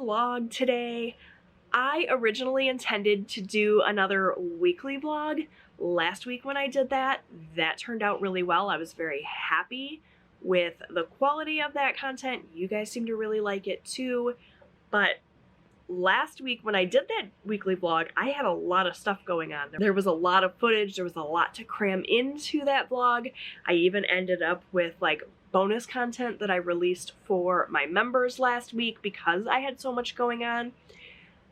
vlog today. I originally intended to do another weekly vlog. Last week when I did that turned out really well. I was very happy with the quality of that content. You guys seem to really like it too. But last week when I did that weekly vlog, I had a lot of stuff going on. There was a lot of footage, there was a lot to cram into that vlog. I even ended up with like bonus content that I released for my members last week because I had so much going on.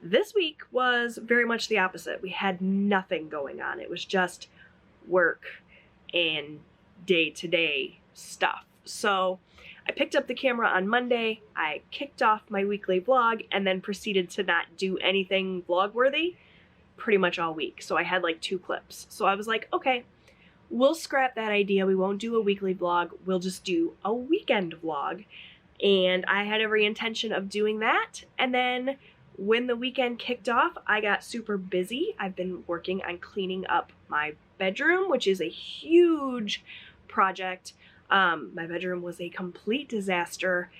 This week was very much the opposite. We had nothing going on. It was just work and day-to-day stuff. So I picked up the camera on Monday, I kicked off my weekly vlog, and then proceeded to not do anything vlog-worthy pretty much all week. So I had like 2 clips. So I was like, okay, we'll scrap that idea. We won't do a weekly vlog. We'll just do a weekend vlog. And I had every intention of doing that. And then when the weekend kicked off, I got super busy. I've been working on cleaning up my bedroom, which is a huge project. My bedroom was a complete disaster.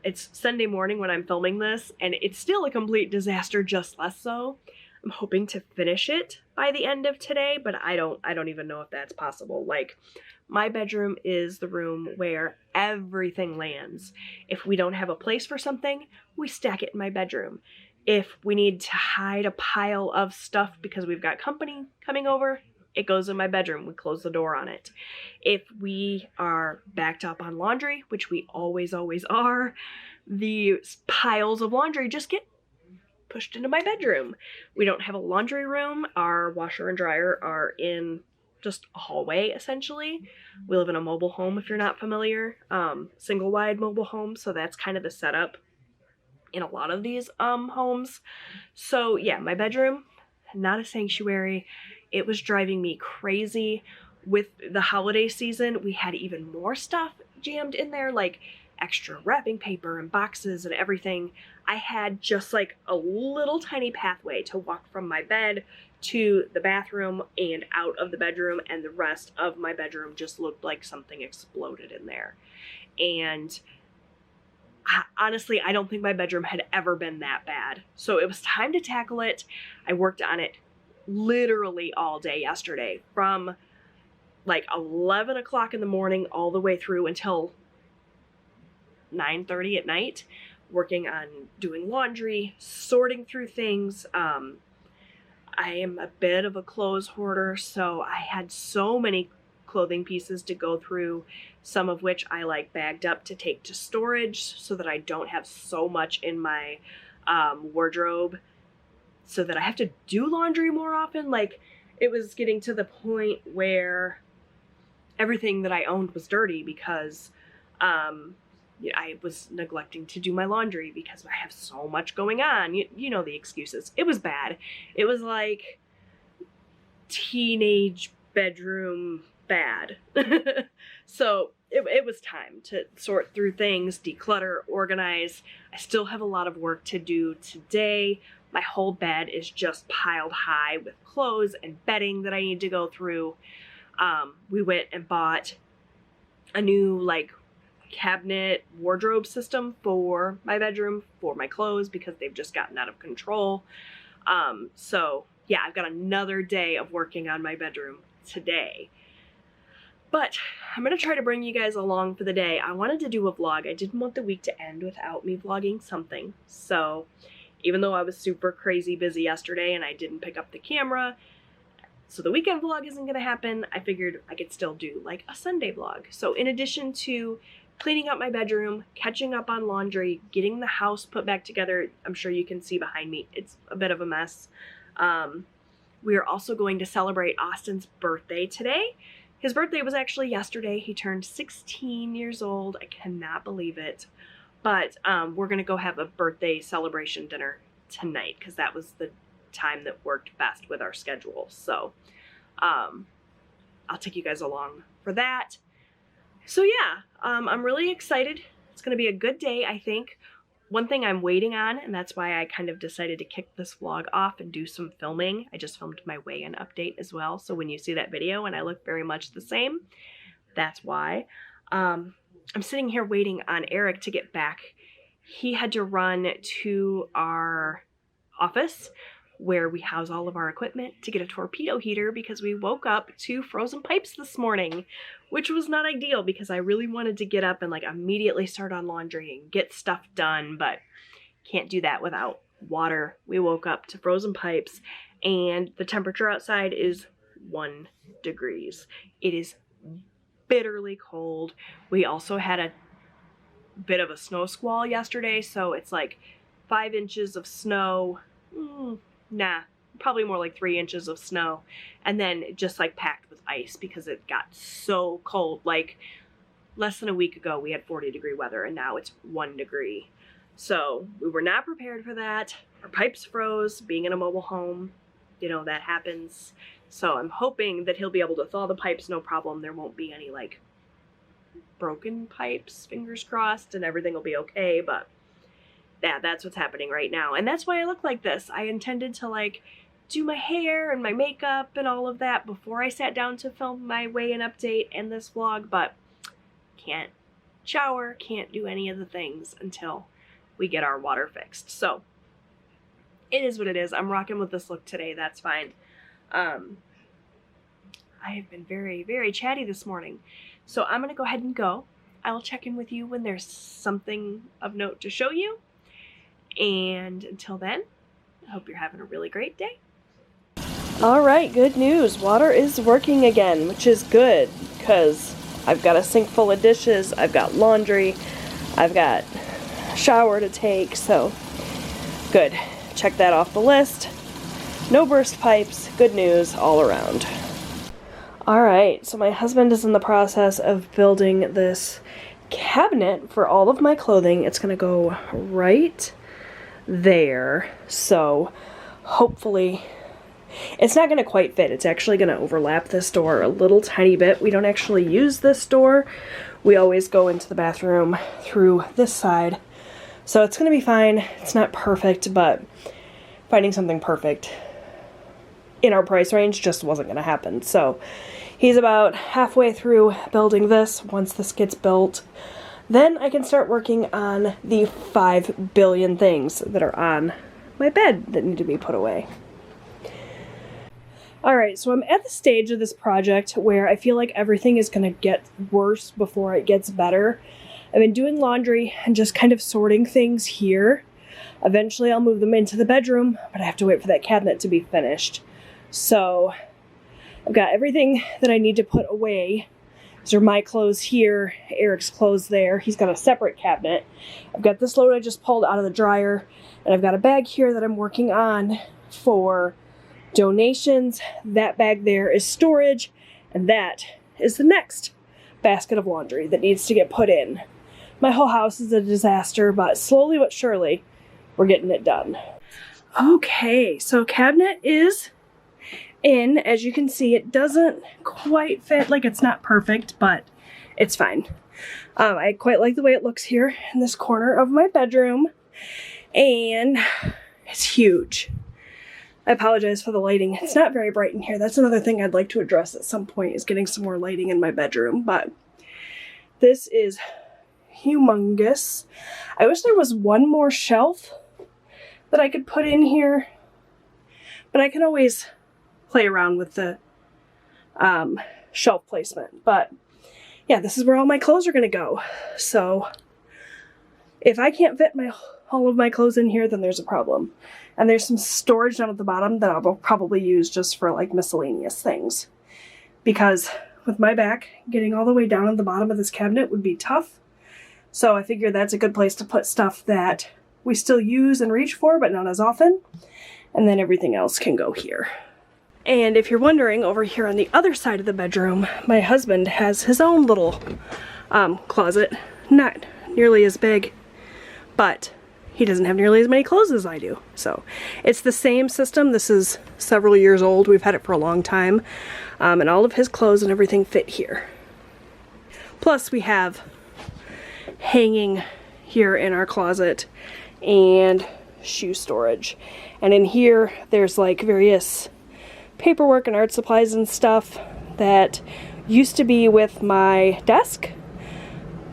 It's Sunday morning when I'm filming this, and it's still a complete disaster, just less so. I'm hoping to finish it by the end of today, but I don't even know if that's possible. Like, my bedroom is the room where everything lands. If we don't have a place for something, we stack it in my bedroom. If we need to hide a pile of stuff because we've got company coming over, it goes in my bedroom. We close the door on it. If we are backed up on laundry, which we always are, the piles of laundry just get pushed into my bedroom. We don't have a laundry room. Our washer and dryer are in just a hallway, essentially. We live in a mobile home, if you're not familiar, single wide mobile home, so that's kind of the setup in a lot of these homes. So yeah, my bedroom, not a sanctuary. It was driving me crazy. With the holiday season, we had even more stuff jammed in there, like extra wrapping paper and boxes and everything. I had just like a little tiny pathway to walk from my bed to the bathroom and out of the bedroom, and the rest of my bedroom just looked like something exploded in there. And honestly, I don't think my bedroom had ever been that bad. So it was time to tackle it. I worked on it literally all day yesterday, from like 11 o'clock in the morning all the way through until 9:30 at night, working on doing laundry, sorting through things. I am a bit of a clothes hoarder, so I had so many clothing pieces to go through, some of which I like bagged up to take to storage so that I don't have so much in my wardrobe, so that I have to do laundry more often. Like, it was getting to the point where everything that I owned was dirty because I was neglecting to do my laundry because I have so much going on. You know the excuses. It was bad. It was like teenage bedroom bad. So it was time to sort through things, declutter, organize. I still have a lot of work to do today. My whole bed is just piled high with clothes and bedding that I need to go through. We went and bought a new like cabinet wardrobe system for my bedroom for my clothes because they've just gotten out of control. So yeah, I've got another day of working on my bedroom today. But I'm going to try to bring you guys along for the day. I wanted to do a vlog. I didn't want the week to end without me vlogging something. So even though I was super crazy busy yesterday and I didn't pick up the camera, so the weekend vlog isn't going to happen, I figured I could still do like a Sunday vlog. So in addition to cleaning up my bedroom, catching up on laundry, getting the house put back together, I'm sure you can see behind me, it's a bit of a mess. We are also going to celebrate Austin's birthday today. His birthday was actually yesterday. He turned 16 years old. I cannot believe it. But we're going to go have a birthday celebration dinner tonight because that was the time that worked best with our schedule. So I'll take you guys along for that. So yeah, I'm really excited. It's going to be a good day, I think. One thing I'm waiting on, and that's why I kind of decided to kick this vlog off and do some filming. I just filmed my weigh-in update as well, so when you see that video and I look very much the same, that's why. I'm sitting here waiting on Eric to get back. he had to run to our office where we house all of our equipment to get a torpedo heater because we woke up to frozen pipes this morning, which was not ideal because I really wanted to get up and like immediately start on laundry and get stuff done, but can't do that without water. We woke up to frozen pipes and the temperature outside is 1 degrees. It is bitterly cold. We also had a bit of a snow squall yesterday, so it's like 5 inches of snow. Nah, probably more like 3 inches of snow, and then just like packed with ice because it got so cold. Like less than a week ago we had 40-degree weather and now it's 1 degree. So we were not prepared for that. Our pipes froze. Being in a mobile home, you know, that happens. So I'm hoping that he'll be able to thaw the pipes no problem. There won't be any like broken pipes, fingers crossed, and everything will be okay. But yeah, that's what's happening right now. And that's why I look like this. I intended to like do my hair and my makeup and all of that before I sat down to film my weigh-in update and this vlog, but can't shower, can't do any of the things until we get our water fixed. So it is what it is. I'm rocking with this look today. That's fine. I have been very, very chatty this morning. So I'm going to go ahead and go. I will check in with you when there's something of note to show you. And until then, I hope you're having a really great day. All right, good news. Water is working again, which is good because I've got a sink full of dishes. I've got laundry. I've got a shower to take. So good. Check that off the list. No burst pipes. Good news all around. All right, so my husband is in the process of building this cabinet for all of my clothing. It's going to go right there, so hopefully it's not going to quite fit. It's actually going to overlap this door a little tiny bit. We don't actually use this door. We always go into the bathroom through this side, so it's going to be fine. It's not perfect, but finding something perfect in our price range just wasn't going to happen. So he's about halfway through building this. Once this gets built, then I can start working on the 5 billion things that are on my bed that need to be put away. Alright, so I'm at the stage of this project where I feel like everything is going to get worse before it gets better. I've been doing laundry and just kind of sorting things here. Eventually I'll move them into the bedroom, but I have to wait for that cabinet to be finished. So I've got everything that I need to put away. These are my clothes here, Eric's clothes there. He's got a separate cabinet. I've got this load I just pulled out of the dryer, and I've got a bag here that I'm working on for donations. That bag there is storage, and that is the next basket of laundry that needs to get put in. My whole house is a disaster, but slowly but surely, we're getting it done. Okay, so cabinet is in. As you can see, it doesn't quite fit. Like, it's not perfect, but it's fine. I quite like the way it looks here in this corner of my bedroom, and it's huge. I apologize for the lighting. It's not very bright in here. That's another thing I'd like to address at some point, is getting some more lighting in my bedroom, but this is humongous. I wish there was one more shelf that I could put in here, but I can always play around with the shelf placement. But yeah, this is where all my clothes are gonna go. So if I can't fit all of my clothes in here, then there's a problem. And there's some storage down at the bottom that I'll probably use just for like miscellaneous things, because with my back, getting all the way down at the bottom of this cabinet would be tough. So I figured that's a good place to put stuff that we still use and reach for, but not as often. And then everything else can go here. And if you're wondering, over here on the other side of the bedroom, my husband has his own little closet. Not nearly as big, but he doesn't have nearly as many clothes as I do. So it's the same system. This is several years old. We've had it for a long time. And all of his clothes and everything fit here. Plus we have hanging here in our closet and shoe storage. And in here there's like various paperwork and art supplies and stuff that used to be with my desk,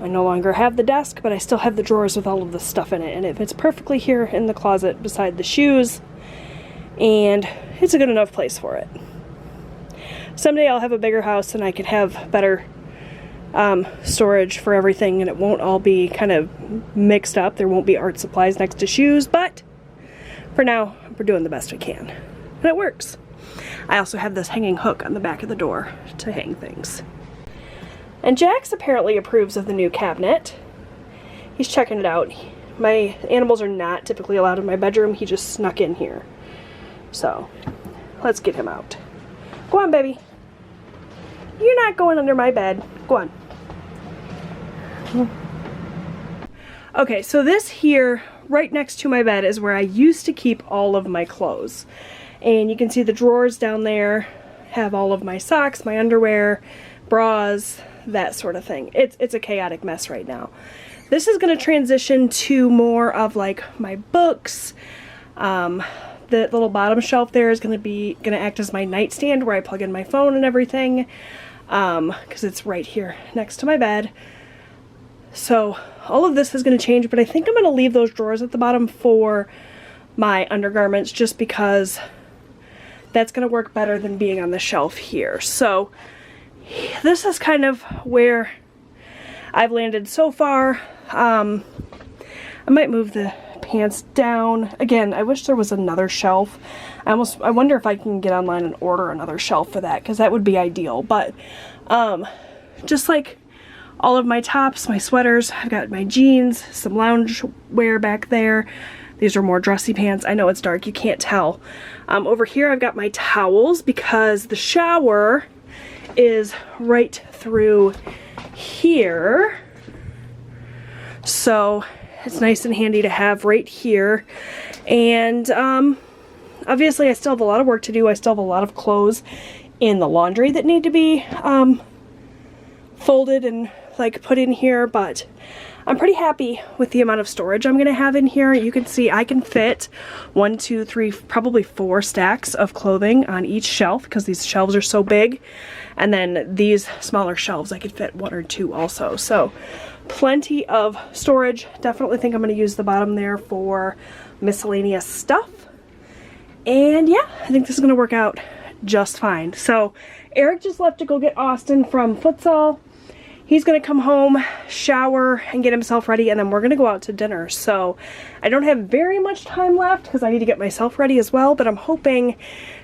I no longer have the desk, but I still have the drawers with all of the stuff in it, and it fits perfectly here in the closet beside the shoes, and it's a good enough place for it. Someday I'll have a bigger house and I can have better storage for everything, and it won't all be kind of mixed up. There won't be art supplies next to shoes, but for now, we're doing the best we can, and it works. I also have this hanging hook on the back of the door to hang things. And Jax apparently approves of the new cabinet. He's checking it out. My animals are not typically allowed in my bedroom. He just snuck in here. So, let's get him out. Go on, baby. You're not going under my bed. Go on. Okay, so this here, right next to my bed, is where I used to keep all of my clothes. And you can see the drawers down there have all of my socks, my underwear, bras, that sort of thing. It's a chaotic mess right now. This is going to transition to more of like my books. The little bottom shelf there is going to act as my nightstand where I plug in my phone and everything, because it's right here next to my bed. So all of this is going to change, but I think I'm going to leave those drawers at the bottom for my undergarments, just because that's going to work better than being on the shelf here. So this is kind of where I've landed so far. I might move the pants down. Again, I wish there was another shelf. I wonder if I can get online and order another shelf for that, because that would be ideal. But just like all of my tops, my sweaters, I've got my jeans, some lounge wear back there. These are more dressy pants. I know it's dark, you can't tell. Over here I've got my towels, because the shower is right through here. So it's nice and handy to have right here. And obviously I still have a lot of work to do. I still have a lot of clothes in the laundry that need to be folded and like put in here, but I'm pretty happy with the amount of storage I'm gonna have in here. You can see I can fit 1, 2, 3, probably 4 stacks of clothing on each shelf, because these shelves are so big. And then these smaller shelves I could fit 1 or 2 also. So plenty of storage. Definitely think I'm gonna use the bottom there for miscellaneous stuff. And yeah, I think this is gonna work out just fine. So Eric just left to go get Austin from futsal. He's gonna come home, shower, and get himself ready, and then we're gonna go out to dinner. So I don't have very much time left because I need to get myself ready as well, but I'm hoping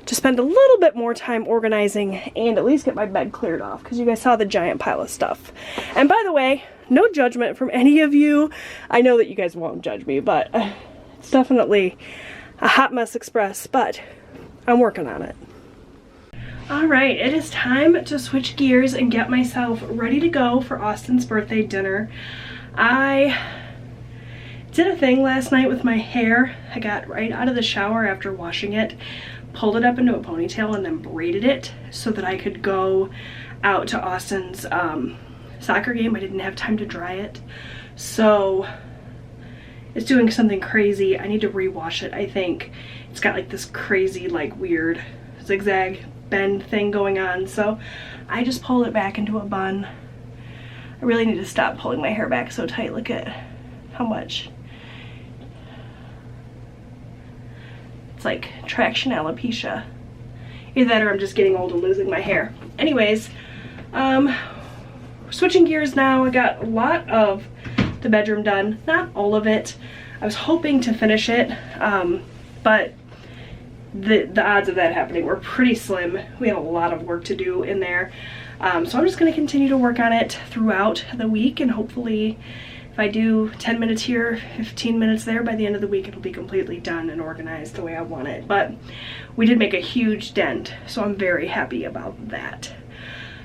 to spend a little bit more time organizing and at least get my bed cleared off, because you guys saw the giant pile of stuff. And by the way, no judgment from any of you. I know that you guys won't judge me, but it's definitely a hot mess express, but I'm working on it. Alright, it is time to switch gears and get myself ready to go for Austin's birthday dinner. I did a thing last night with my hair. I got right out of the shower after washing it, pulled it up into a ponytail, and then braided it so that I could go out to Austin's soccer game. I didn't have time to dry it, so it's doing something crazy. I need to rewash it, I think. It's got like this crazy, like weird zigzag bend thing going on, so I just pulled it back into a bun. I really need to stop pulling my hair back so tight. Look at how much. It's like traction alopecia. Either that or I'm just getting old and losing my hair. Anyways, switching gears now. I got a lot of the bedroom done, not all of it. I was hoping to finish it, but the odds of that happening were pretty slim. We have a lot of work to do in there. So I'm just going to continue to work on it throughout the week, and hopefully if I do 10 minutes here, 15 minutes there, by the end of the week it'll be completely done and organized the way I want it. But we did make a huge dent, so I'm very happy about that.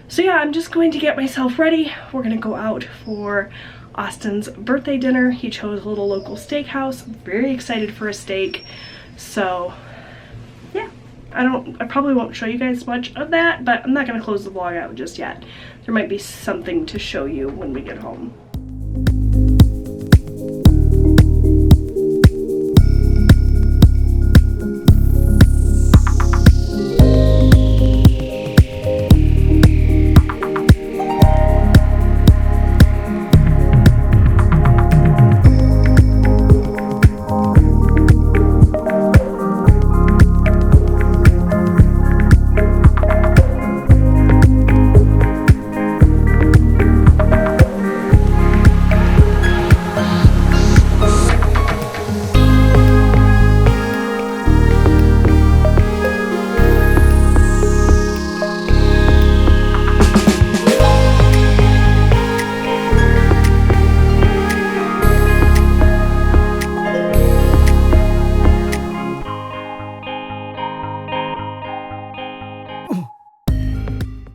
So yeah, I'm just going to get myself ready. We're going to go out for Austin's birthday dinner. He chose a little local steakhouse. I'm very excited for a steak. So yeah, I probably won't show you guys much of that, but I'm not going to close the vlog out just yet. There might be something to show you when we get home.